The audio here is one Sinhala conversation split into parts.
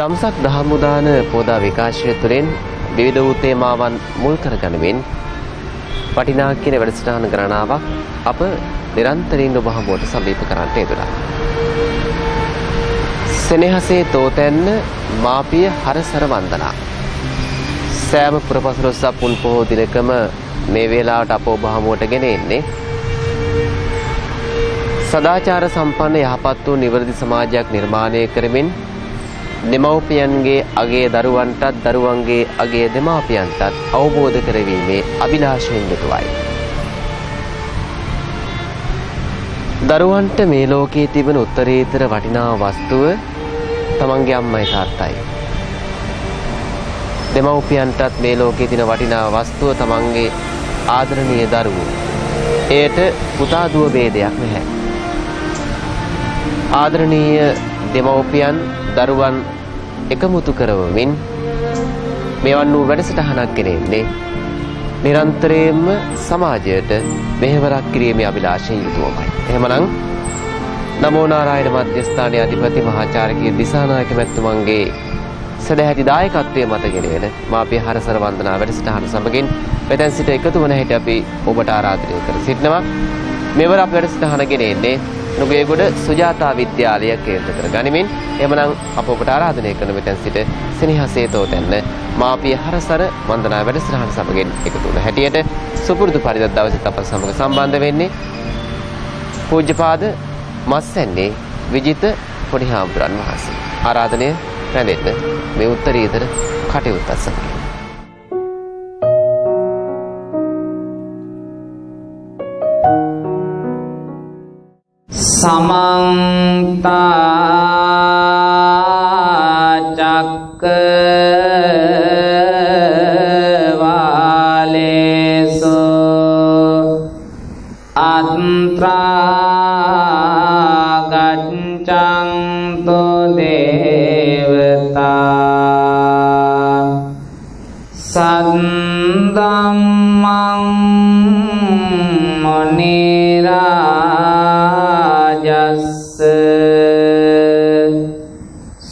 දම්සක් දහමුදාන පෝදා විකාශය තුළින් විවිධ වූ තේමාවන් මුල් කරගනිමින් වටිනා කියන වැඩසටහන ගණනාවක් අප නිරන්තරයෙන් ඔබ හමුවට සමීප කරන්නට යෙදුණා. සෙනෙහසේ තෝතැන්න මාපිය හරසර වන්දනා. සෑම පුරපසළොස්වක පුන් පොහෝ දිනකම මේ වේලාවට අප ඔබ හමුවට ගෙන එන්නේ සදාචාර සම්පන්න යහපත් වූ නිවැරදි සමාජයක් නිර්මාණය කරමින් දෙමව්පියන්ගේ අගය දරුවන්ටත් දරුවන්ගේ අගය දෙමාපියන්ටත් අවබෝධ කරවීමේ අභිලාෂයෙන් යුතුවයි. දරුවන්ට මේ ලෝකයේ තිබෙන උත්තරීතර වටිනා වස්තුව තමන්ගේ අම්මයි තාත්තයි. දෙමව්පියන්ටත් මේ ලෝකයේ තියෙන වටිනා වස්තුව තමන්ගේ ආදරණීය දරුවෝ. එයට පුතා දුව ભેදයක් නැහැ. ආදරණීය දෙමව්පියන් දරුවන් එකමුතු කරවමින් මෙවන් වූ වැඩසටහනක් ගෙනෙන්නේ නිරන්තරයෙන්ම සමාජයට මෙහෙවරක් කිරීමේ අභිලාෂයෙන් යුතුවමයි. එහෙමනම් නමෝ නාරායන මධ්‍යස්ථානයේ අධිපති මහාචාර්ය දිසානායක මැතිතුමන්ගේ සදැහැති දායකත්වයේ මත ගෙනෙන මාපිය හරසර වන්දනා වැඩසටහන සමගින් මෙතෙන් සිට එකතු වන හැටි අපි ඔබට ආරාධනය කර සිටිනවා. මෙවර අප වැඩසටහන ගෙනෙන්නේ නුගේගොඩ සුජාතා විද්‍යාලය කේන්ද්‍ර කර ගනිමින් එමනම් අප ඔබට ආරාධනය කරන මෙතෙන් සිට සෙනෙහසේ තෝතැන්න මාපිය හරසර වන්දනා වැඩසටහන සමගින් එකතු වන හැටියට සුපුරුදු පරිදි දවසට අප සමග සම්බන්ධ වෙන්නේ පූජ්‍යපාද මස්සැන්නේ විජිත පොඩිහාමුදුරන් වහන්සේ. ආරාධනය රැඳෙන්න මේ උත්තරීතර කටයුත්තත් සමග. समन्त चक्रवालेषु अत्रा गच्छन्तु देवता सद्धम्मं मुनिराजस्य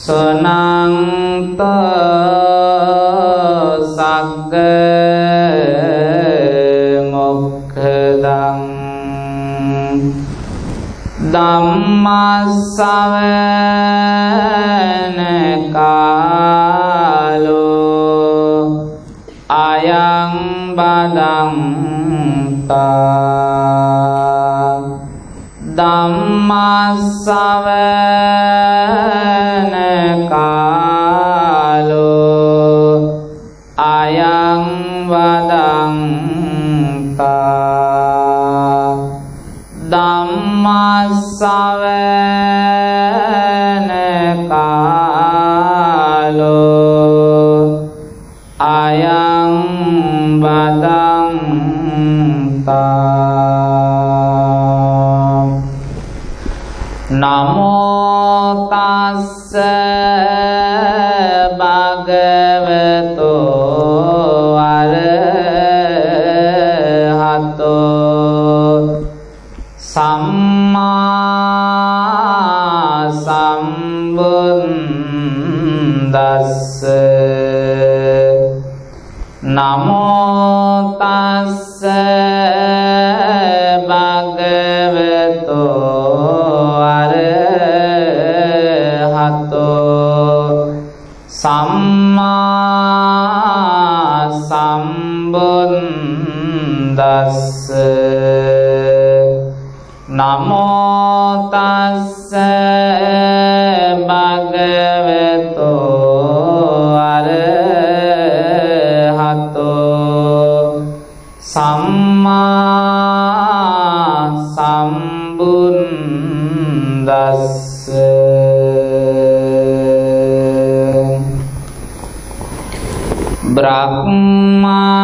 සනන්ත සග්ග මොක්ඛදං ධම්මස්සවන කාලෝ අයං බදන්තා ධම්මස්සවන කාලෝ අයං වදන්තා ධම්මස්සවන කාලෝ අයං වදන්තා නමෝ තස්ස භගවතෝ අරහතෝ සම්මා සම්බුද්දස්ස නමෝ තස්ස භගවතෝ සම්මා සම්බුද්දස්ස නමෝ තස්ස භගවතෝ අරහතෝ සම්මා සම්බුද්දස්ස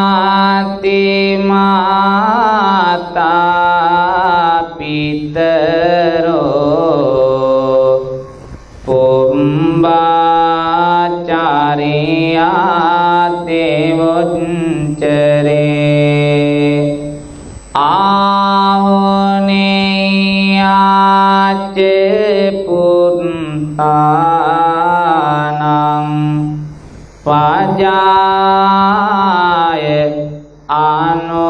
බ්‍රහ්මාති මාතා පිතරෝ පුම්බාචාරියා දේවොච්චරේ ආහොනේයාච පුත්තානං සහජාය ආනෝකම්පකාති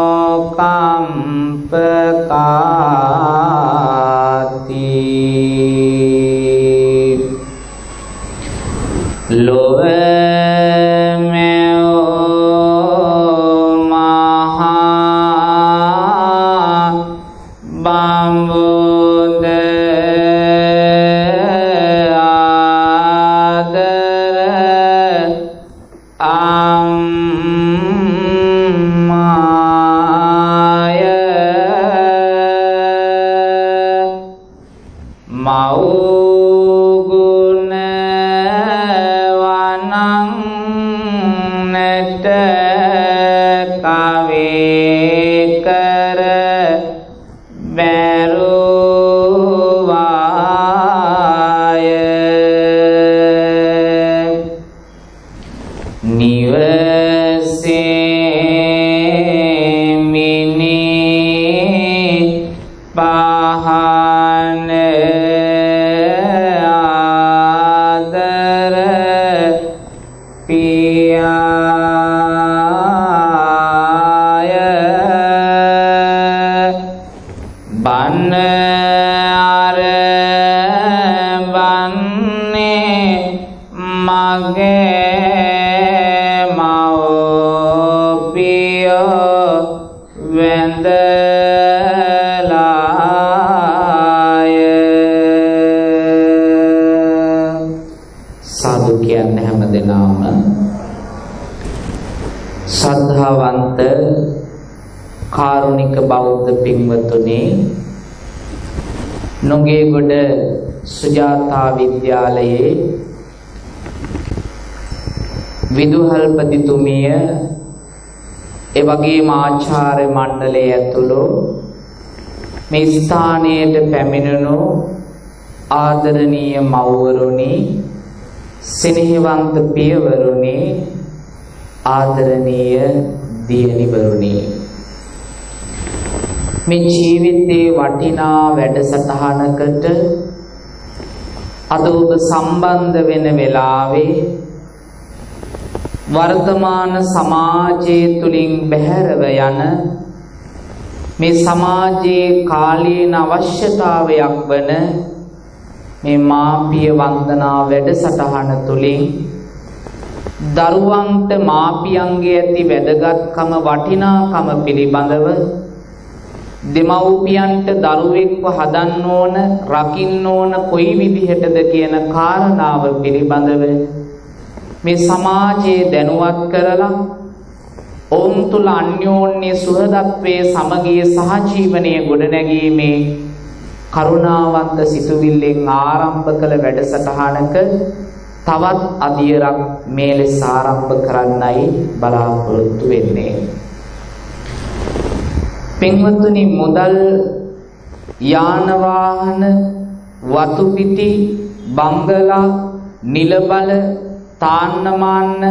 ලොව ශ්‍රද්ධාවන්ත කාරුණික බෞද්ධ පින්වතුනි නොගේගොඩ සුජාතා විද්‍යාලයේ විදුහල්පතිතුමිය එවැගේම ආචාර්ය මණ්ඩලය ඇතුළු මේ ස්ථානයට පැමිණුණු ආදරණීය මව්වරුනි සෙනෙහවන්ත පියවරුනි ආදරණීය දියණිවරුනි මේ ජීවිතේ වටිනා වැඩසටහනකට අද ඔබ සම්බන්ධ වෙන වෙලාවේ වර්තමාන සමාජයේ තුලින් බැහැරව යන මේ සමාජයේ කාලීන අවශ්‍යතාවයක් වන මේ මාපිය වන්දනා වැඩසටහන තුලින් දරුවන්ට මාපියන්ගේ ඇති වැදගත්කම වටිනාකම පිළිබඳව දෙමව්පියන්ට දරුවෙක්ව හදන්න ඕන රකින්න ඕන කොයි විදිහටද කියන කාරණාව පිළිබඳව මේ සමාජයේ දැනුවත් කරලා ඔවුන් තුල අන්‍යෝන්‍ය සුහදත්වයේ සමගිය සහජීවනයේ ගොඩනැගීමේ කරුණාවන්ත සිතුවිල්ලෙන් ආරම්භ කළ වැඩසටහනක තවත් අදියරක් මේ ලෙස ආරම්භ කරන්නයි බලාපොරොත්තු වෙන්නේ. පින්වත්නි මුදල් යාන වාහන වතු පිටි බංගලා නිල බල තාන්න මාන්න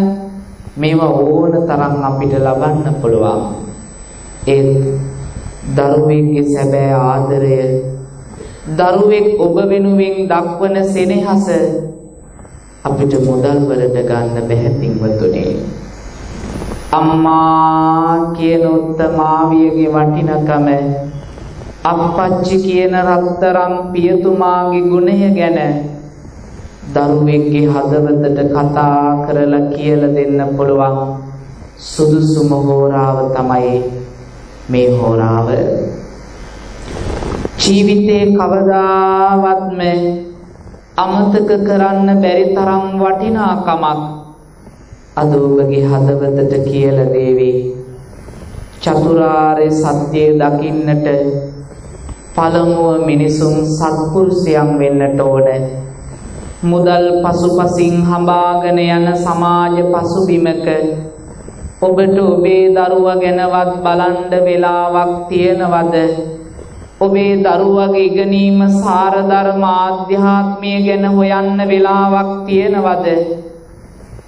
මේවා ඕන තරම් අපිට ලබන්න පුළුවන්. ඒත් දරුවෙක්ගේ සැබෑ ආදරය දරුවෙක් ඔබ වෙනුවෙන් දක්වන සෙනෙහස අපිට මුදල් වලට ගන්න බැහැ පින්වතුනි. අම්මා කියන උත්තමාවියගේ වටිනකම අප්පච්චි කියන රත්තරන් පියතුමාගේ ගුණය ගැන දරුවෙක්ගේ හදවතට කතා කරලා කියලා දෙන්න පුළුවන් සුදුසුම හෝරාව තමයි මේ හෝරාව. ජීවිතේ කවදාවත්ම අමතක කරන්න බැරි තරම් වටිනාකමක් අද ඔබගේ හදවතට කියලා දේවි. චතුරාර්ය සත්‍ය දකින්නට පළමුව මිනිසුන් සත්පුරුෂයන් වෙන්නට ඕන. මුදල් පසුපසින් හඹාගෙන යන සමාජ පසුබිමක ඔබට ඔබේ දරුවා ගැනවත් බලන්න වෙලාවක් තියනවද? ඔබේ දරුවගේ ඉගෙනීම සාර ධර්ම ආධ්‍යාත්මය ගැන හොයන්න වෙලාවක් තියනවද?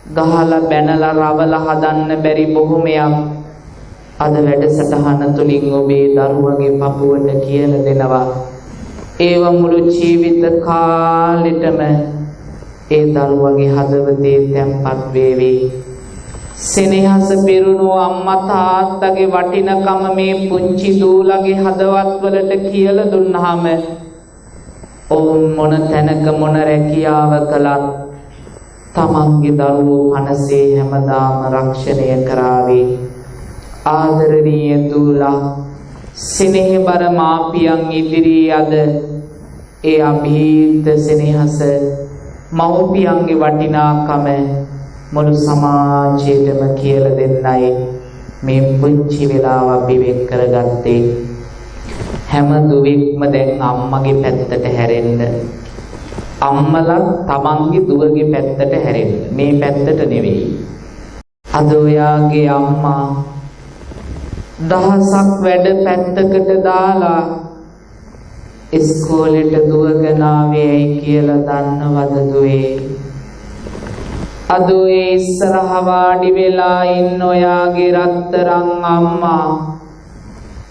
ගහලා බැනලා රවලා හදන්න බැරි බොහොමයක් අද වැඩසටහන තුලින් ඔබේ දරුවගේ පපුවට කියලා දෙනවා. ඒව මුළු ජීවිත කාලෙටම ඒ දරුවගේ හදවතේ තැන්පත් වේවි. සෙනෙහස පිරුණු අම්මා තාත්තගේ වටිනකම මේ පුංචි දූලගේ හදවත් වලට කියලා දුන්නාම ඔවුන් මොන තැනක මොන රැකියාව කළත් තමන්ගේ දරුවෝ පනසේ හැමදාම රක්ෂණය කරાવી ආදරණීය දූලා සෙනෙහබර මාපියන් ඉදිරියේ අද ඒ අභීත සෙනෙහස මව්පියන්ගේ වටිනාකම මුළු සමාජයටම කියලා දෙන්නයි මේ පුංචි වෙලාව අපි වෙන් කරගත්තේ. හැම දුවෙක්ම දැන් අම්මගේ පැත්තට හැරෙන්න. අම්මලා තමන්ගේ දුවගේ පැත්තට හැරෙන්න. මේ පැත්තට නෙවෙයි. අද ඔයාගේ අම්මා දහසක් වැඩ පැත්තකට දාලා ඉස්කෝලේට දුවගෙන ආවේයි කියලා දන්නවද දුවේ? අද ඒ ඉස්සරහ වාඩි වෙලා ඉන්න ඔයාගේ රත්තරන් අම්මා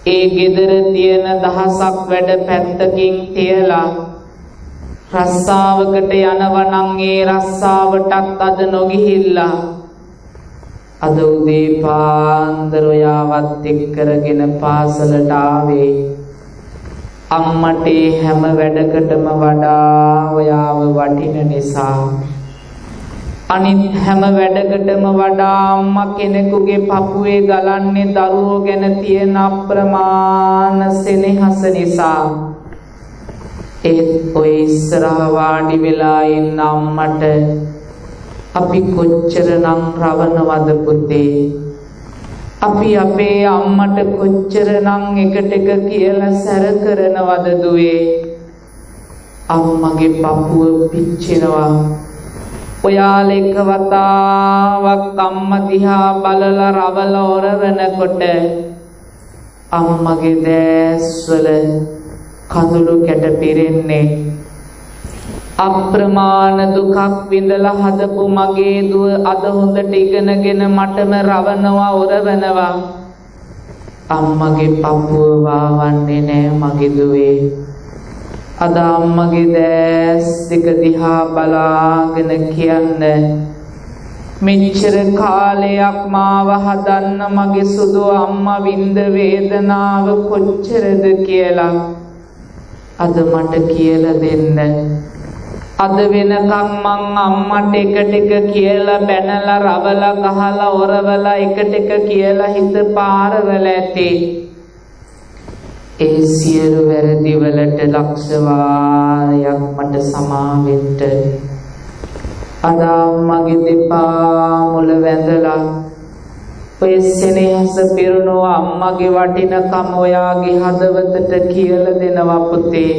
ඒ ගෙදර තියෙන දහසක් වැඩ පැත්තකින් තියලා රස්සාවකට යනවනම් ඒ රස්සාවටත් අද නොගිහිල්ලා අද උදේ පාන්දර ඔයාවත් එක්කරගෙන පාසලට ආවේ. අම්මට හැම වැඩකටම වඩා ඔයාව වටින නිසා. අනිත් හැම වැඩකටම වඩා අම්මා කෙනෙකුගේ පපුවේ ගලන්නේ දරුවෝ ගැන තියෙන අප්‍රමාණ සෙනෙහස නිසා. ඒත් ඔය ඉස්සරහ වාඩි වෙලා ඉන්න අම්මට අපි කොච්චරනම් රවණවද පුතේ? අපි අපේ අම්මට කොච්චරනම් එකට එක කියලා සැර කරනවද දුවේ? අම්මගේ පපුව පිච්චෙනවා. ඔයාලා එක වතාවක් අම්මා දිහා බලලා රවල ඔරවනකොට අම්මගේ දැස්වල කඳුළු කැට පිරෙන්නේ. අප්‍රමාණ දුකක් විඳලා හදපු මගේ දුව අද හොඳට ඉගෙනගෙන මටම රවනවා ඔරවනවා. අම්මගේ පපුව වාවන්නේ නෑ මගේ දුවේ. අද අම්මගේ දැස් දෙක දිහා බලාගෙන කියන්න මෙච්චර කාලයක් මාව හදන්න මගේ සුදු අම්මා විඳ වේදනාව කොච්චරද කියලා අද මට කියලා දෙන්න. අද වෙනකම් මං අම්මට එකට එක කියලා බැනලා රවලා ගහලා ඔරවලා එකට එක කියලා හිත පාරවල ඇති. ඒ සියලු වැරදි වලට ලක්ෂ වාරයක් මට සමා වෙන්න. අද අම්මගේ දෙපා මුල වැඳලා ඔය සෙනෙහස පිරුණු අම්මගේ වටිනකම ඔයාගේ හදවතට කියලා දෙනවා පුතේ.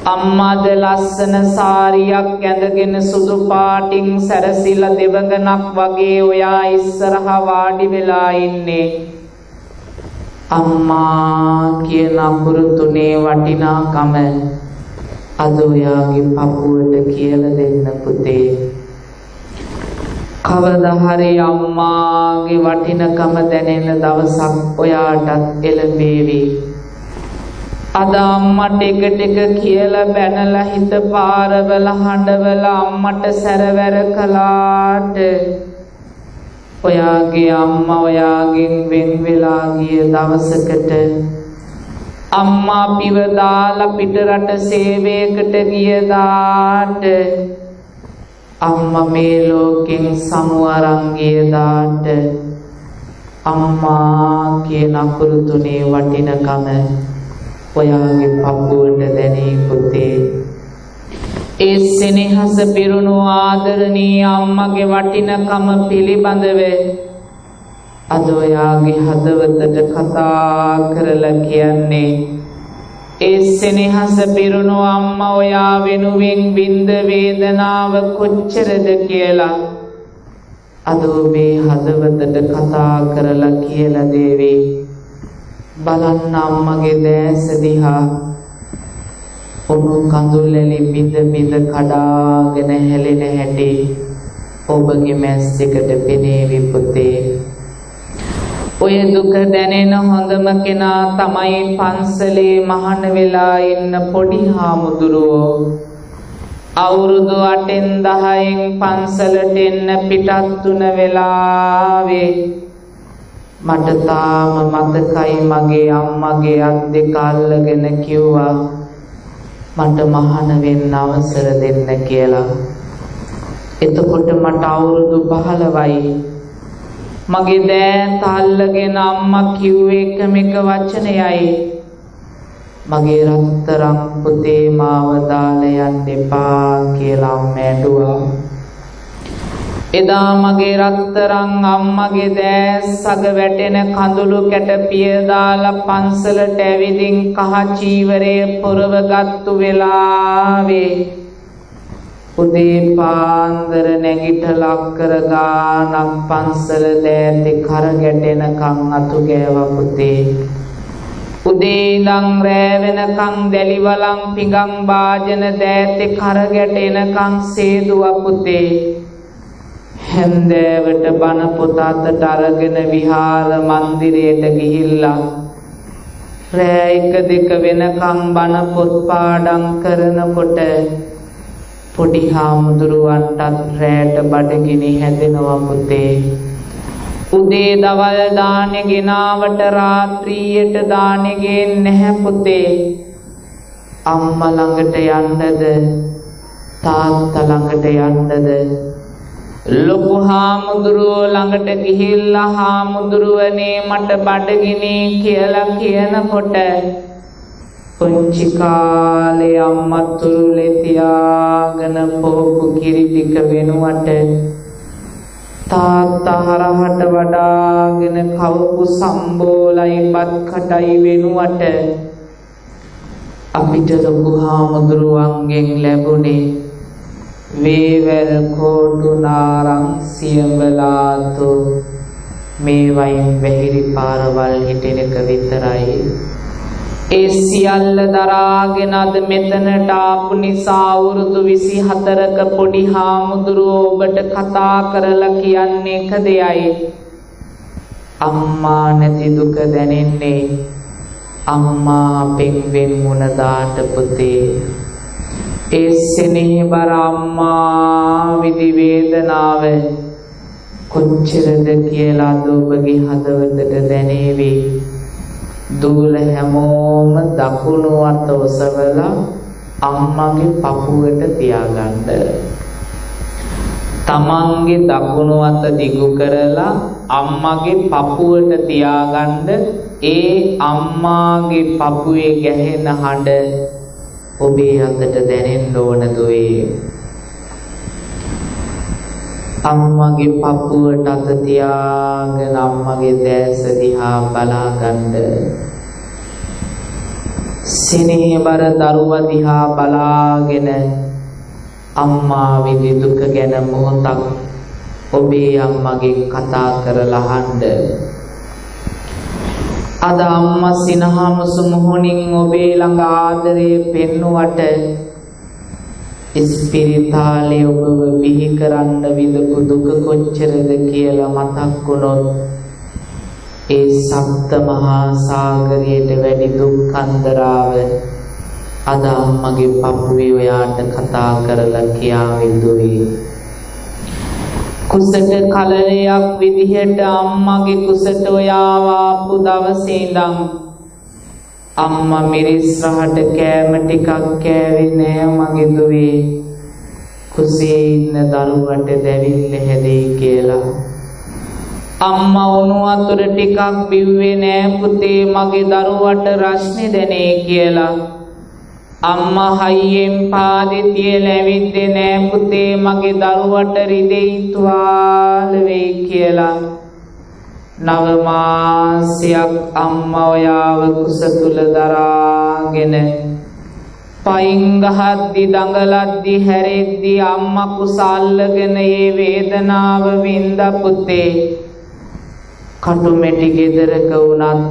අම්මාද ලස්සන සාරියක් ඇඳගෙන සුදු පාටින් සැරසිලා දෙවඟනක් වගේ ඔයා ඉස්සරහා වාඩි වෙලා ඉන්නේ. අම්මා කියන අකුරු තුනේ වටිනාකම අද ඔයාගේ පපුවට කියලා දෙන්න පුතේ. කවදා හරි අම්මාගේ වටිනකම දැනෙන දවසක් ඔයාටත් එළඹේවි. අද අම්මට එකට එක කියලා බැනලා හිත පාරවල හඬවල අම්මට සැරවැර කළාට ඔයාගේ අම්මා ඔයාගෙන් වෙන් වෙලා ගිය දවසකට අම්මා පිව දාලා පිටරට සේවයකට ගියදාට අම්මා මේ ලෝකෙන් සමු අරන් ගියදාට අම්මා කියන අකුරු තුනේ වටිනකම ඔයාගේ පපුවට දැනේ පුතේ. ඒ සෙනෙහස පිරුණු ආදරණීය අම්මගේ වටිනකම පිළිබඳව අද ඔයාගේ හදවතට කතා කරලා කියන්නේ ඒ සෙනෙහස පිරුණු අම්මා ඔයා වෙනුවෙන් විඳ වේදනාව කොච්චරද කියලා අද ඔබේ හදවතට කතා කරලා කියලා දේවි. බලන්න අම්මගේ දැස දිහා ඔබ කඳුල්ලලි බිඳ බිඳ කඩාගෙන හැලෙන හැටි ඔබගේ මැස් එකට පෙනේවි පුතේ. ඔය දුක දැනෙන හොඳම කෙනා තමයි පන්සලේ මහාන වෙලා ඉන්න පොඩි හාමුදුරුවෝ. අවුරුදු 8න් 10න් පන්සලට එන්න පිටත් වුණ වෙලාවේ මට තාම මතකයි මගේ අම්මගේ අත් දෙක අල්ලගෙන කිව්වා මට මහාන වෙන්න අවසර දෙන්න කියලා. එතකොට මට අවුරුදු 15යි. මගේ දෑත් අල්ලගෙන අම්මා කිව්වේ එකම එක වචනයයි. මගේ රත්තරන් පුතේ මාව දාලා යන්න එපා කියලා අම්මා ඇඬුවා. එදා මගේ රත්තරන් අම්මගේ දෑස් අග වැටෙන කඳුළු කැට පිය දාලා පන්සලට ඇවිදින් කහ චීවරය පොරවගත්තු වෙලාවේ උදේ පාන්දර නැගිටලා අක්කර ගානක් පන්සල දෑතේ කර ගැටෙනකන් අතු ගෑවා පුතේ. උදේ ඉඳන් රෑ වෙනකන් දැලිවලන් පිඟන් වාජන දෑතේ කර ගැටෙනකන් සේදුවා පුතේ. හැන්දෑවට බණ පොත අතට අරගෙන විහාර මන්දිරයට ගිහිල්ලා රෑ 1-2 වෙනකන් බණ පොත් පාඩම් කරනකොට පොඩි හාමුදුරුවන්ටත් රෑට බඩගිනි හැදෙනවා පුතේ. උදේ දවල් දානේ ගෙනාවට රාත්‍රියට දානේ ගේන්නේ නැහැ පුතේ. අම්මා ළඟට යන්නද තාත්තා ළඟට යන්නද ලොකු හාමුදුරුවෝ ළඟට ගිහිල්ලා හාමුදුරුවනේ මට බඩගිනි කියලා කියනකොට පුංචි කාලේ අම්මා තුරුලේ තියාගෙන පොපු කිරි ටික වෙනුවට තාත්තා හරහට වඩාගෙන කවපු සම්බෝලයි බත් කටයි වෙනුවට අපිට ලොකු හාමුදුරුවන්ගෙන් ලැබුණේ වේවැල් කෝටු නාරං සියඹලාතු මේ වයින් වැහිරි පාරවල් හිටෙන එක විතරයි. ඒ සියල්ල දරාගෙන අද මෙතනට ආපු නිසා අවුරුදු 24ක පොඩි හාමුදුරුවෝ ඔබට කතා කරලා කියන්නේ එක දෙයයි. අම්මා නැති දුක දැනෙන්නේ අම්මා අපෙන් වෙන් වුණ දාට පුතේ. ඒ සෙනෙහබර අම්මා විදි වේදනාව කොච්චරද කියලා ඔබගේ හදවතට දැනේවි. දූල හැමෝම දකුණු අත ඔසවලා අම්මගේ පපුවට තියාගන්න. තමන්ගේ දකුණු අත දිගු කරලා අම්මගේ පපුවට තියාගන්න. ඒ අම්මාගේ පපුවේ ගැහෙන හඬ ඔබේ අතට දැනෙන්න ඕන දුවේ. අම්මගේ පපුවට අත තියාගෙන අම්මගේ දැස දිහා බලාගන්න. සිනේබර දරුවා දිහා බලාගෙන අම්මා විදි දුක ගැන මොහොතක් ඔබේ අම්මගෙන් කතා කරලා අහන්න. අද අම්මා සිනහමසු මොහොනින් ඔබේ ළඟ ආදරේ පෙන්නුවට ඉස්පිරිතාලේ ඔබව බිහි කරන්න විඳපු දුක කොච්චරද කියලා මතක් වුණොත් ඒ සප්ත මහා සාගරයට වැඩි දුක් අන්දරාව අද අම්මගේ පපුවේ ඔයාට කතා කරලා කියාවිදුවේ. කුසට කලලයක් විදිහට අම්මගේ කුසට ඔයාව ආපු දවසේ ඉඳන් අම්මා මිරිස් රහට කෑම ටිකක් කෑවේ නෑ මගේ දුවේ. කුසේ ඉන්න දරුවට දැවිල්ල හැදෙයි කියලා. අම්මා උණු වතුර ටිකක් බිව්වේ නෑ පුතේ මගේ දරුවට රස්නේ දැනේ කියලා. අම්මා හයියෙන් පාදේ තියලා ඇවිද්දේ නෑ පුතේ මගේ දරුවට රිදෙයි තුවාල වෙයි කියලා. 9 මාසයක් අම්මා ඔයාව කුස තුල දරාගෙන පයින් ගහද්දි දඟලද්දි හැරෙද්දි අම්මා කුස අල්ලගෙන ඒ වේදනාව විඳ පුතේ. කටුමැටි ගෙදරක වුණත්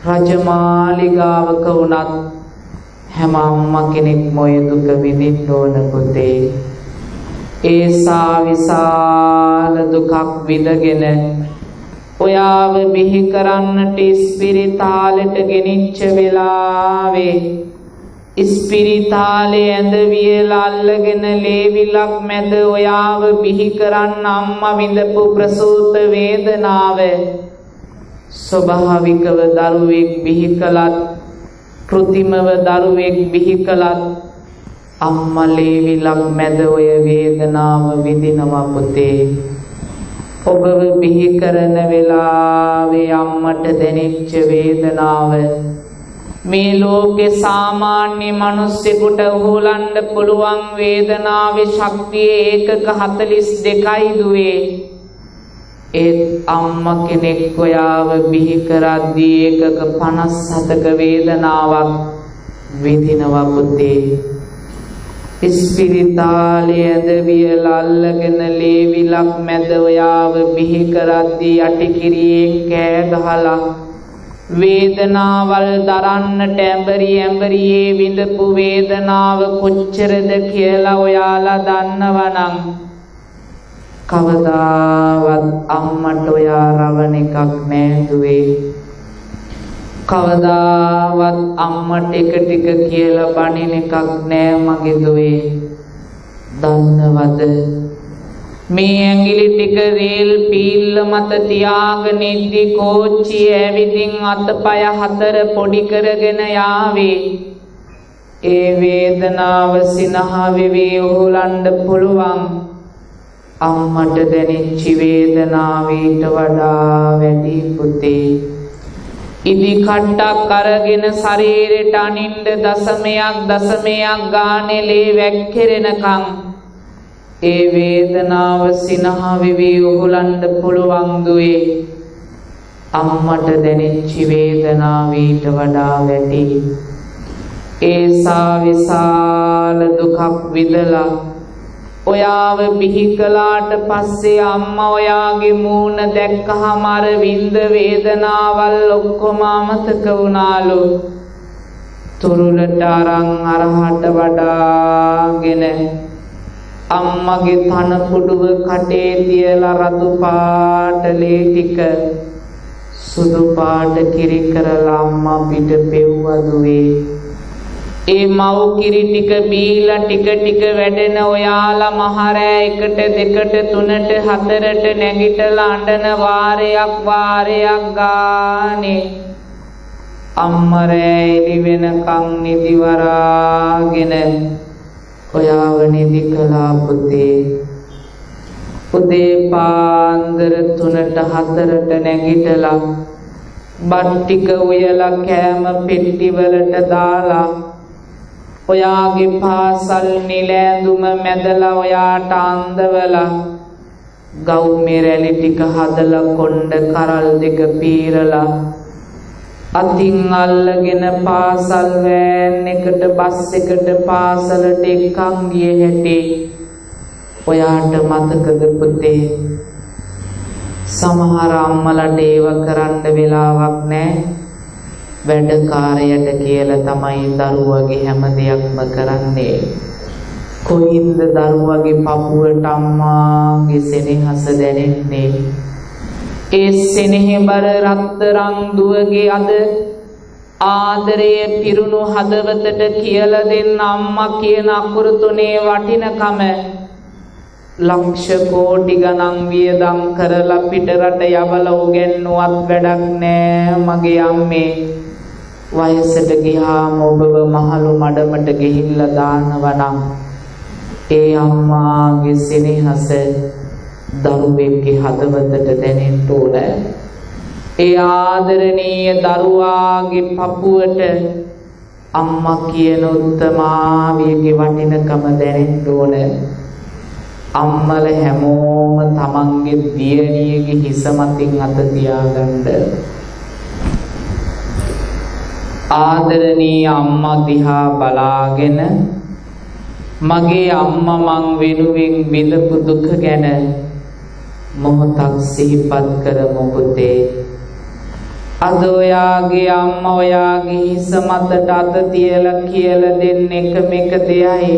රජමාලිගාවක වුණත් හැම අම්මා කෙනෙක්ම ඔය දුක විඳින්න ඕන පුතේ. ඒසා විශාල දුකක් විඳගෙන ඔයාව බිහි කරන්නට ඉස්පිරිතාලෙට ගෙනිච්ච වෙලාවේ ඉස්පිරිතාලේ ඇඳ වියලා අල්ලගෙන ලේවිලක් මැද ඔයාව බිහි කරන්න අම්මා විඳපු ප්‍රසූත වේදනාව ස්වභාවිකව දරුවෙක් බිහි කළත් කෘතිමව දරුවෙක් බිහි කළත් අම්මා ලේවිලක් මැද ඔය වේදනාව විඳිනවා පුතේ. ඔබව බිහි කරන වෙලාවේ අම්මට දැනෙච්ච වේදනාව මේ ලෝකේ සාමාන්‍ය මිනිස්සුෙකුට උහුලන්න පුළුවන් වේදනාවේ ශක්තිය ඒකක 42යි දුවේ. ඒත් අම්මා කෙනෙක් ඔයාව බිහි කරද්දී ඒකක 57ක වේදනාවක් විඳිනවා පුතේ. ඉස්පිරිතාලේ ඇද වියලා අල්ලගෙන ලේවිලක් මැද ඔයාව බිහි කරද්දී යටිකිරියෙන් කෑ ගහලා වේදනාවල් දරන්නට ඇඹරියේ විඳපු වේදනාව කොච්චරද කියලා ඔයාලා දන්නවනම් කවදාවත් අම්මට ඔයා රවණ එකක් නෑ දුවේ. කවදාවත් අම්මට ටික කියලා බණින එකක් නෑ මගේ දුවේ. දන්නවද මේ ඇඟිලි ටික රේල් පීල්ල මත තියාගෙන ඉද්දි කෝච්චිය ඇවිදින් අතපය හතර පොඩි කරගෙන යාවේ. ඒ වේදනාව සිනහ වෙවි උහුලන්න පුළුවන් අම්මට දැනෙච්ච වේදනාව ඊට වඩා වැඩි පුතේ. ඉදි කට්ටක් අරගෙන ශරීරයට අනින්න දශමයක් ගානේ ලේ වැක්කිරෙනකම් ඒ වේදනාව සිනහ වෙවි උහුලන්න පුළුවන් දුවේ. අම්මට දැනෙච්ච වේදනාව ඊට වඩා වැඩි. ඒසා විශාල දුකක් විඳලා ඔයාව බිහි කළාට පස්සේ අම්මා ඔයාගේ මූණ දැක්කහම අර විඳ වේදනාවල් ඔක්කොම අමතක වුණාලු. තුරුලට අරන් අරහට වඩාගෙන අම්මගේ තන කුඩුව කටේ තියලා රතු පාට ලේ ටික සුදු පාට කිරි කරලා අම්මා පිට පෙව්වා දුවේ. ඒ මව් කිරි ටික බීලා ටික වැඩෙන ඔයාලා මහරෑ 1ට 2ට 3ට 4ට නැගිටලා අඬන වාරයක් ගානේ අම්මා රෑ එළි වෙනකන් නිදි වරාගෙන ඔයාව නිදි කළා පුතේ. උදේ පාන්දර 3ට 4ට නැගිටලා බත් ටික උයලා කෑම පෙට්ටි වලට දාලා ඔයාගේ පාසල් නිලැඳුම මැදලා ඔයාට අඳවලා ගව් මෙරැලි ටික හදලා කොණ්ඩ කරල් දෙක පීරලා අතින් අල්ලගෙන පාසල් වෑන් එකට බස් එකට පාසලට එක්කන් ගිය හැටි ඔයාට මතකද පුතේ? සමහර අම්මලාට ඒව කරන්න වෙලාවක් නැහැ. වැඩකාරයට කියලා තමයි දරුවගේ හැම දෙයක්ම කරන්නේ. කොයින්ද දරුවගේ පපුවට අම්මාගේ සෙනෙහස දැනෙන්නේ? ඒ සෙනෙහබර රත්තරන් දුවගේ අද ආදරය පිරුණු හදවතට කියලා දෙන්න අම්මා කියන අකුරු තුනේ වටිනකම ලක්ෂ කෝටි ගණන් වියදම් කරලා පිටරට යවලා උගෙන්නුවත් වැඩක් නෑ මගේ අම්මේ. වයසට ගියාම ඔබව මහලු මඩමට ගිහිල්ලා දානවනම් ඒ අම්මාගේ සෙනෙහස දරුවෙක්ගේ හදවතට දැනෙන්න ඕන. ඒ ආදරණීය දරුවාගේ පපුවට අම්මා කියන උත්තමාවියගේ වටිනකම දැනෙන්න ඕන. අම්මල හැමෝම තමන්ගේ දියණියගේ හිස මතින් අත තියාගන්න. ආදරණීය අම්මා දිහා බලාගෙන මගේ අම්මා මං වෙනුවෙන් විඳපු දුක ගැන මොහොතක් සිහිපත් කරමු පුතේ. අද ඔයාගේ අම්මා ඔයාගේ හිස මතට අත තියලා කියලා දෙන්න එකම එක දෙයයි.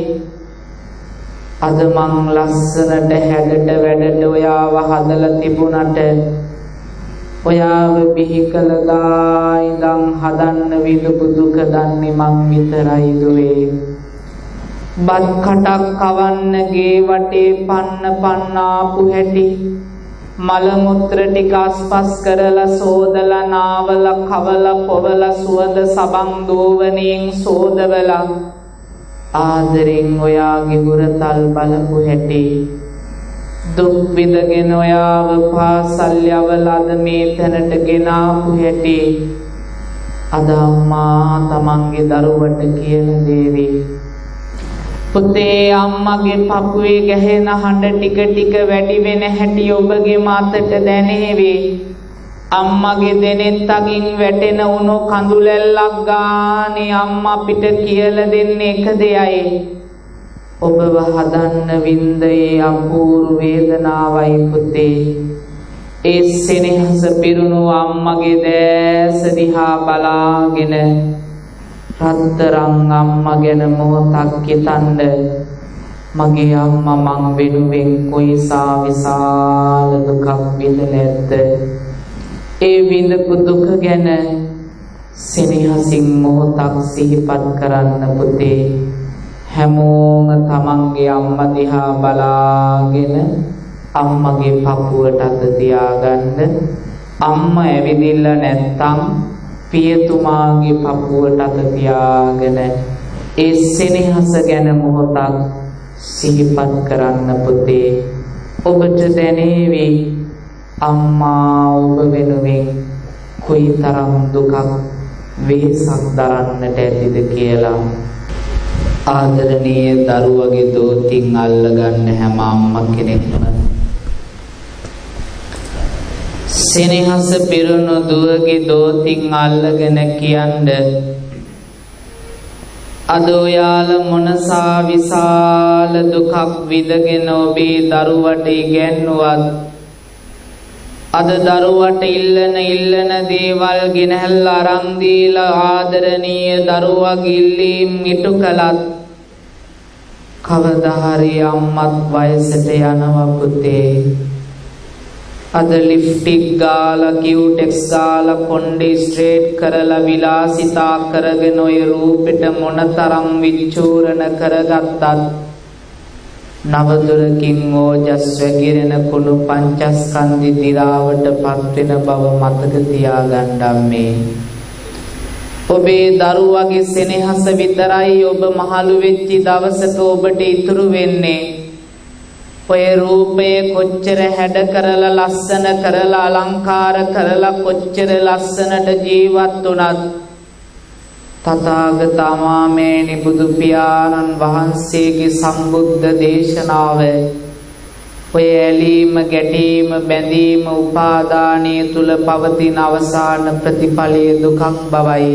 අද මං ලස්සනට හැඩට වැඩට ඔයාව හදලා තිබුණට ඔයාව බිහි කළදා ඉඳන් හදන්න විඳපු දුක දන්නේ මං විතරයි දුවේ. බත් කටක් කවන්න ගේ වටේ පන්න ආපු හැටි මල මුත්‍ර ටික අස්පස් කරලා සෝදලා නාවලා කවලා පොවලා සුවඳ සබන් දෝවණියෙන් සෝදවලා ආදරෙන් ඔයාගේ හුරතල් බලපු හැටි දුක් විඳගෙන ඔයාව පාසල් යවලාද මේ තැනට ගෙනාපු හැටි අද අම්මා තමන්ගේ දරුවට කියලා දේවි. පුතේ අම්මගේ පපුවේ ගැහෙන හඬ ටික ටික වැඩි වෙන හැටි ඔබගේ මාතට දැනේවි. අම්මගේ දෙනෙත් අගින් වැටෙන උණු කඳුලැල්ලක් ගානේ අම්මා අපිට කියලා දෙන්නේ එක දෙයයි. ඔබව හදන්න වින්දේ අපූර්ව වේදනාවයි පුතේ. ඒ සෙනෙහස පිරුණු අම්මගේ දැස දිහා බලාගෙන රත්තරන් අම්මා ගැන මොහොතක් හිතන්න. මගේ අම්මා මං වෙනුවෙන් කොයිසා විශාල දුකක් විඳලා ඇද්ද. ඒ විඳපු දුක ගැන සෙනෙහසින් මොහොතක් සිහිපත් කරන්න පුතේ. හැමෝම තමන්ගේ අම්මා දිහා බලාගෙන අම්මගේ පපුවට අත තියාගන්න. අම්මා ඇවිදින්න නැත්තම් පියතුමාගේ පපුවට අත තියාගෙන ඒ සෙනෙහස ගැන මොහොතක් සිහිපත් කරන්න පුතේ. ඔබට දැනේවි අම්මා ඔබ වෙනුවෙන් කොයිතරම් දුකක් වෙහසක් දරන්නට ඇතිද කියලා. ආදරණීය දරුවගේ දෝතින් අල්ලගන්න හැම අම්මා කෙනෙක්ම සෙනෙහස පිරුණු දුවගේ දෝතින් අල්ලගෙන කියන්න අද ඔයාල මොනසා විශාල දුකක් විඳගෙන ඔබේ දරුවට ඉගැන්නුවත් අද දරුවට ඉල්ලන දේවල් ගෙනහැල්ලා අරන් දීලා ආදරණීය දරුවගේ ඉල්ලීම් ඉටු කළත් කවදා හරි අම්මත් වයසට යනවා පුතේ. අද ලිප්ටික් ගාලා කියුටෙක්ස් ගාලා කොණ්ඩේ ස්ට්‍රේට් කරලා විලාසිතා කරගෙන ඔය රූපෙට මොනතරම් විචූරණ කරගත්තත් නවදුරකින් ඕජස් වැగిරෙන කුණු පංචස්කන්ධි දිරාවට පත් වෙන බව මතක තියාගන්න අම්මේ. ඔබේ දරුවගේ සෙනෙහස විතරයි ඔබ මහලු වෙච්ච දවසට ඔබට ඉතුරු වෙන්නේ. ඔය රූපය කොච්චර හැඩ කරලා ලස්සන කරලා අලංකාර කරලා කොච්චර ලස්සනට ජීවත් වුණත් තථාගත අමාමේනි බුදු පියාණන් වහන්සේගේ සම්බුද්ධ දේශනාව ඔය ඇලීම ගැටීම බැඳීම උපාදානයේ තුල පවතින අවසාන ප්‍රතිඵලයේ දුකක් බවයි.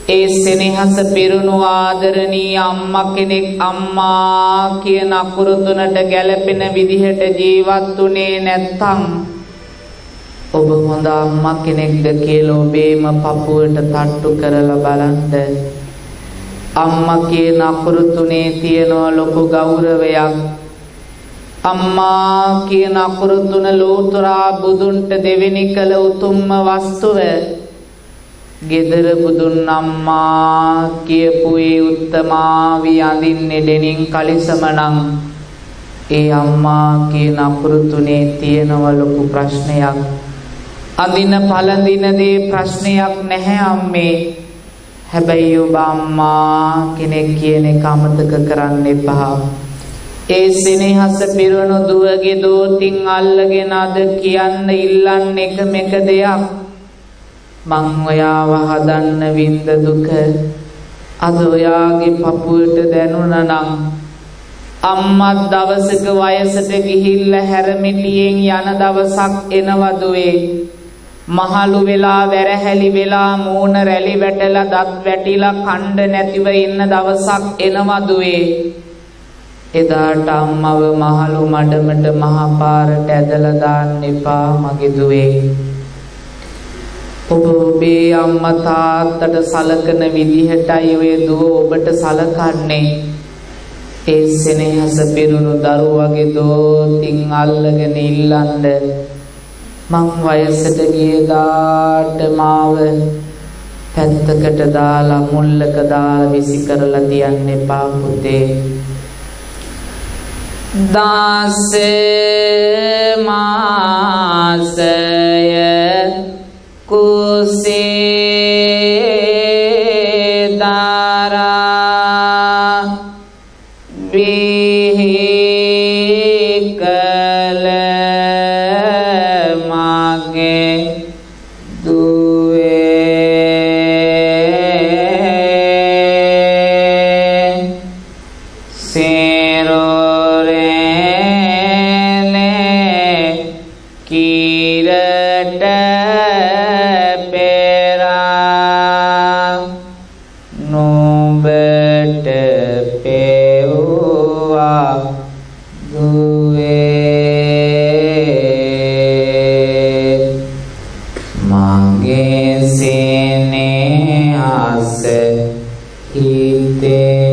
ඒ සෙනෙහස පිරුණු ආදරණීය අම්මා කෙනෙක් අම්මා කියන අකුරු තුනට ගැලපෙන විදිහට ජීවත් උනේ නැත්තම් ඔබ හොඳ අම්මා කෙනෙක්ද කියලා ඔබේම පපුවට තට්ටු කරලා බලන්න. අම්මා කියන අකුරු තුනේ තියෙන ලොකු ගෞරවයක්. අම්මා කියන අකුරු තුන ලෝතුරා බුදුන්ට දෙවෙනි කළ උතුම්ම වස්තුව. ගෙදර බුදුන් අම්මා කියපු ඒ උත්තමාවි අඳින්නේ දෙනින් කලිසමනම් ඒ අම්මා කියන අකුරු තුනේ තියෙනව ලොකු ප්‍රශ්නයක්. අදින පළඳින දේ ප්‍රශ්නයක් නැහැ අම්මේ. හැබැයි ඔබ අම්මා කෙනෙක් කියන එක අමතක කරන්න එපා. ඒ සෙනෙහස පිරුණු දුවගේ දෝතින් අල්ලගෙන අද කියන්න ඉල්ලන්න එකම එක දෙයක්. මං ඔයාව හදන්න විඳ දුක අද ඔයාගේ පපුවට දැනුණා නම් අම්මත් දවසක වයසට ගිහිල්ලා හැරමිටියෙන් යන දවසක් එනවදුවේ. මහලු වෙලා වැරහැලි වෙලා මූණ රැලි වැටලා දත් වැටිලා කණ්ඩ නැතිව ඉන්න දවසක් එනවදුවේ. එදාට අම්මව මහලු මඩමට මහපාරට ඇදලා දාන්න එපා මගේ දුවේ. ඔබ ඔබේ අම්මා තාත්තට සලකන විදිහටයි ඔය දුව ඔබට සලකන්නේ. ඒ සෙනෙහස පිරුණු දරුවගේ දෝතින් අල්ලගෙන ඉල්ලන්න මං වයසට ගිය දාට මාව පැත්තකට දාලා මුල්ලක දාලා විසි කරලා තියන්න එපා පුතේ. 10 මාසය කුසේ දාරා බිහි කළ මගේ දුවේ සේරෝරේ කිරට පෙරා නුඹට පෙව්වා දුවේ මගේ සෙනෙහස හිතේ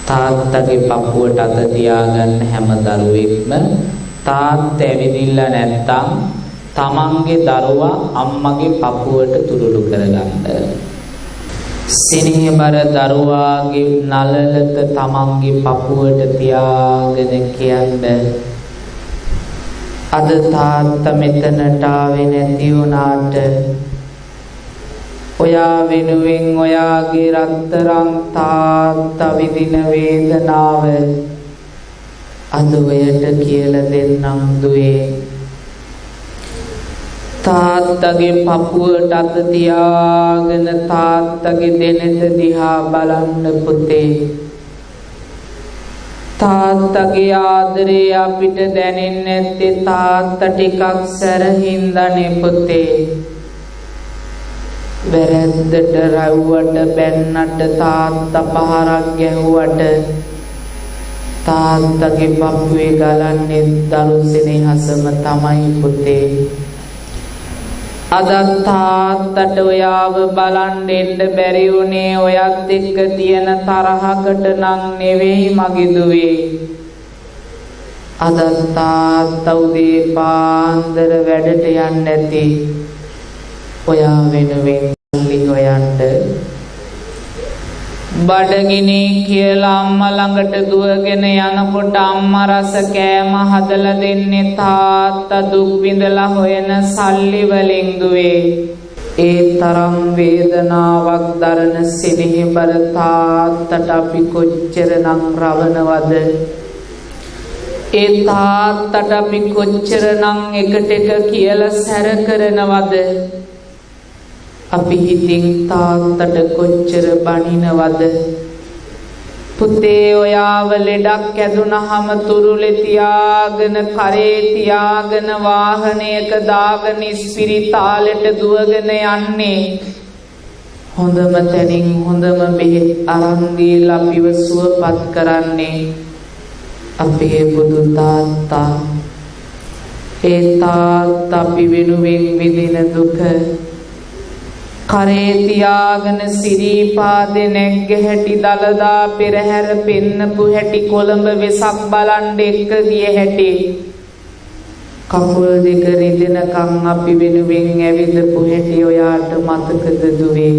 තාත්තගේ පපුවට අත තියාගන්න හැම දරුවෙක්ම තාත්තා ඇවිදින්න නැත්තම් තමන්ගේ දරුවා අම්මගේ පපුවට තුරුළු කරගන්න. සිනහබර දරුවාගේ නළලක තමන්ගේ පපුවට තියාගෙන කියන්න අද තාත්තා මෙතනට ආවේ නැති වුණාට ඔයා වෙනුවෙන් ඔයාගේ රත්තරන් තාත්තා විඳින වේදනාව අද ඔයට කියලා දෙන්නම් දුවේ. තාත්තගේ පපුවට අත තියාගෙන තාත්තගේ දෙනෙත දිහා බලන්න පුතේ. තාත්තගේ ආදරේ අපිට දැනෙන්නේ නැත්තේ තාත්තා ටිකක් සැරහින්දානේ පුතේ. වැරැද්දට රැව්වට බැන්නට තාත්තා පහරක් ගැහුවට තාත්තගේ පපුවේ ගලන්නේ දරු සෙනෙහසම තමයි පුතේ. අද තාත්තට ඔයාව බලන්න එන්න බැරි වුණේ ඔයත් එක්ක තියෙන තරහකට නම් නෙවෙයි මගේ දුවේ. අද තාත්තා උදේ පාන්දර වැඩට යන්න ඇති. ඔයා වෙනුවෙන් සල්ලි හොයන්න බඩගිනි කියලා අම්මා ළඟට දුවගෙන යනකොට අම්මා රස කෑම හදලා දෙන්නේ තාත්තා දුක් විඳලා හොයන සල්ලි වලින් දුවේ. ඒ තරම් වේදනාවක් දරන සිනහබර තාත්තට අපි කොච්චරනම් රවණවද? ඒ තාත්තට අපි කොච්චරනම් එකට එක කියලා සැර කරනවද? අපි හිතින් තාත්තට කොච්චර බනිනවද? පුතේ ඔයාව ලෙඩක් ඇදුනහම තුරුලේ තියාගෙන කරේ තියාගෙන වාහනයක දාගෙන ස්පිරිතාලෙට දුවගෙන යන්නේ. හොඳම තැනින් හොඳම බෙහෙත් අරන් දීලා අපිව සුවපත් කරන්නේ අපේ බුදු තාත්තා. ඒ තාත්තා අපි වෙනුවෙන් විඳින දුක කරේ තියාගෙන සිරීපාදේ නැග්ග හැටි දලදා පෙරහැර පෙන්නපු හැටි කොළඹ වෙසක් බලන් එක්ක ගිය හැටි කකුල් දෙක රිදෙනකන් අපි වෙනුවෙන් ඇවිදපු හැටි ඔයාට මතකද දුවේ?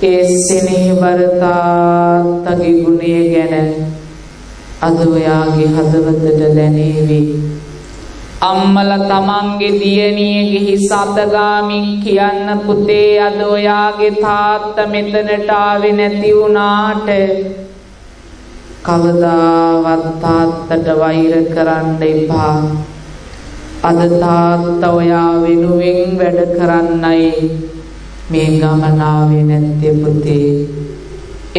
ඒ සෙනෙහබර තාත්තගේ ගුණය ගැන අද ඔයාගේ හදවතට දැනේවි. අම්මලා තමන්ගේ දියණියගේ හිස අතගාමින් කියන්න පුතේ අද ඔයාගේ තාත්තා මෙතනට ආවේ නැති වුණාට කවදාවත් තාත්තට වෛර කරන්න එපා. අද තාත්තා ඔයා වෙනුවෙන් වැඩ කරන්නයි මේ ගමන ආවේ නැත්තේ පුතේ.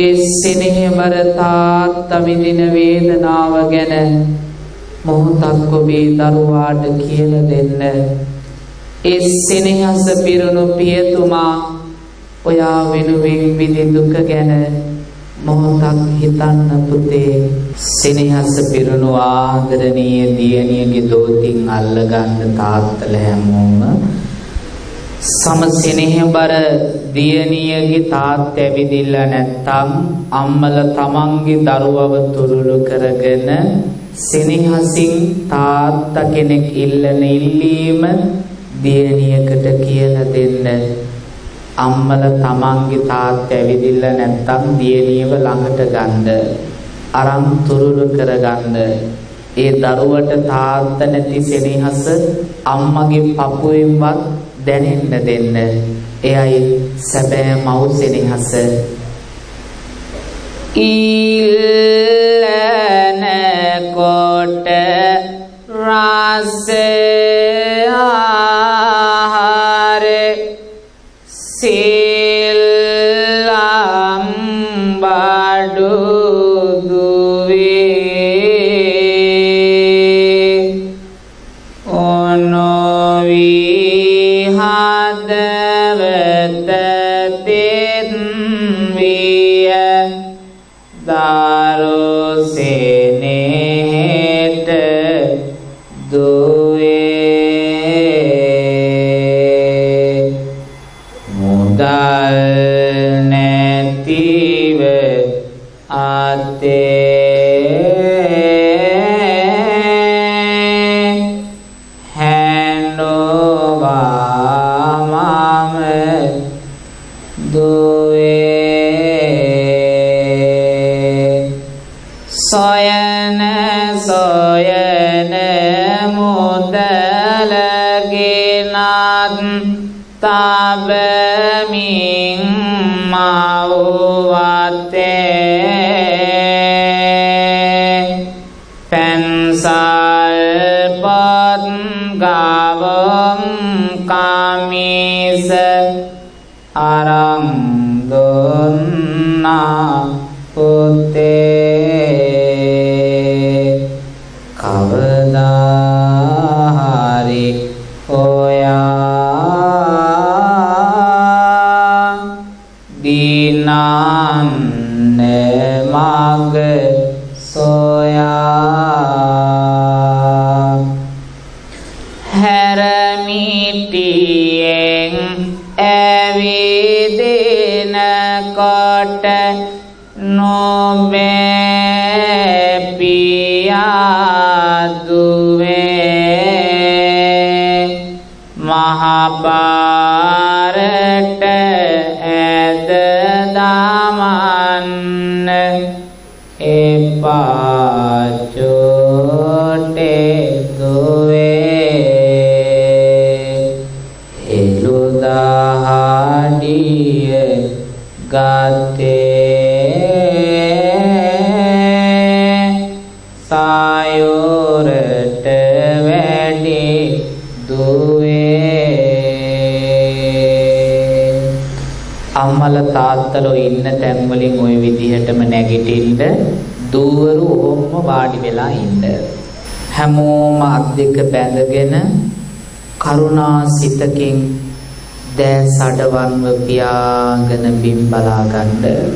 ඒ සෙනෙහබර තාත්තා විඳින වේදනාව ගැන මොහොතක් ඔබේ දරුවාට කියලා දෙන්න. ඒ සෙනෙහස පිරුණු පියතුමා ඔයා වෙනුවෙන් විඳි දුක ගැන මොහොතක් හිතන්න පුතේ. සෙනෙහස පිරුණු ආදරණීය දියණියගේ දෝතින් අල්ලගන්න තාත්තලා හැමෝම සමසෙනෙහබර දියණියගේ තාත්තා ඇවිදිලා නැත්තම් අම්මලා තමන්ගේ දරුවව තුරුළු කරගෙන සෙනෙහසින් තාත්තා කෙනෙක් ඉල්ලන ඉල්ලීම දියණියකට කියලා දෙන්න. අම්මලා තමන්ගේ තාත්තා ඇවිදිලා නැත්තම් දියණියව ළඟට ගන්න අරන් තුරුළු කරගන්න. ඒ දරුවට තාත්තා නැති සෙනෙහස අම්මගේ පපුවෙන්වත් දැනෙන්න දෙන්න. එයයි සැබෑ මව් සෙනෙහස. ඊලන කොට රස ආහාර සීලම් බඩු දුවේ ඔනොවි හදවත තෙත් විය දාරුසෙනෙහෙට දුවේ මුදල් නැතිව අතේ හැඬවා මම සොයන සොයන මුදලගෙනත් තබමින් මව්වතේ පැන්සල් පොත් ගවම් කමිස අරන් දුන්නා පුතේ. කවදා හරි ඔයා මග සොයා හැරමිටියෙන් ඇවිදින කොට නොබෑ පියා දුවේ මහපාරට ඇද දමන්න එපා චෝටේ දුවේ හෙළු දහඩිය ගතේ සායෝරට වැඩි දුවේ අම්මල තාත්තලෝ ඉන්න තැන් වලින් ওই විදිහටම නැගිටින්න දූවරු ඔහොම වාඩි වෙලා ඉන්න හැමෝම අත් දෙක බැඳගෙන කරුණා සිතකින් දැස් අඩවන්ව පියාගෙන බිම් බලා ගන්න.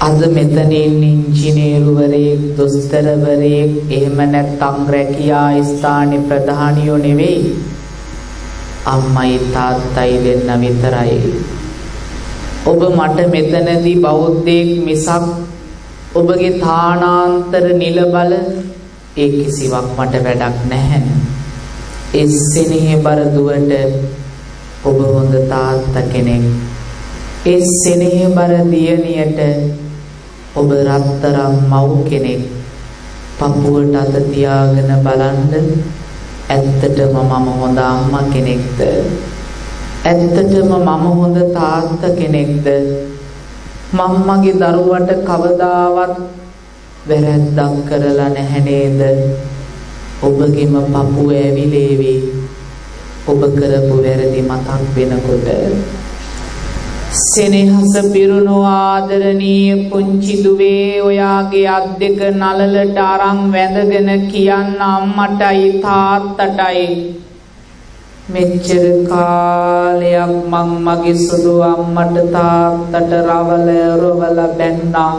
අද මෙතන ඉන්න ඉංජිනේරුවරයෙක් දොස්තරවරයෙක් එහෙම නැත්නම් රැකියා ස්ථානයේ ප්‍රධානියෝ නෙවෙයි අම්මයි තාත්තයි දෙන්න විතරයි. ඔබ මට මෙතනදී බෞද්ධයෙක් මිසක් ඔබගේ තානාන්තර නිල බල ඒ කිසිවක් මට වැඩක් නැහැ. ඒ සෙනෙහබර දුවට ඔබ හොඳ තාත්තා කෙනෙක්. ඒ සෙනෙහබර දියණියට ඔබ රත්තරන් මව් කෙනෙක්. පපුවට අත තියාගෙන බලන්න ඇත්තටම මම හොඳ අම්මා කෙනෙක්ද? ඇත්තටම මම හොඳ තාත්තා කෙනෙක්ද? මම්මගේ දරුවට කවදාවත් වැරැද්දක් කරලා නැහැ නේද? ඔබගේම පපුව ඇවිලේවි ඔබ කරපු වැරදි මතක් වෙනකොට. සෙනෙහස පිරුණු ආදරණීය පුංචි දුවේ ඔයාගේ අත් දෙක නලලට අරන් වැඳගෙන කියන්න අම්මටයි තාත්තටයි මෙච්චර කාලයක් මං මගේ සුදු අම්මට තාත්තට රවල රවල බැන්නා.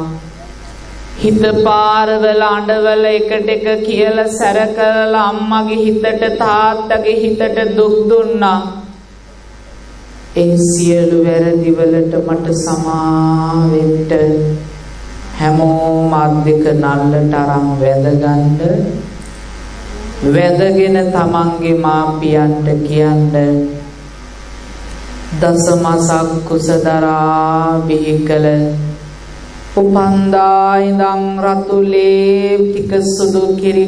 හිත පාරවල අඬවල එකට එක කියලා සැර කරලා අම්මගේ හිතට තාත්තගේ හිතට දුක් දුන්නා. ඒ සියලු වැරදි වලට මට සමා වෙන්න හැමෝම අත් දෙක නල්ලට අරන් වැදගන්න වැදගෙන තමන්ගේ මාපියන්ට කියන්න දසමසක් කුසදරා බිහි කළ උපන්දා ඉඳන් රතුලේ ටික සුදු කිරි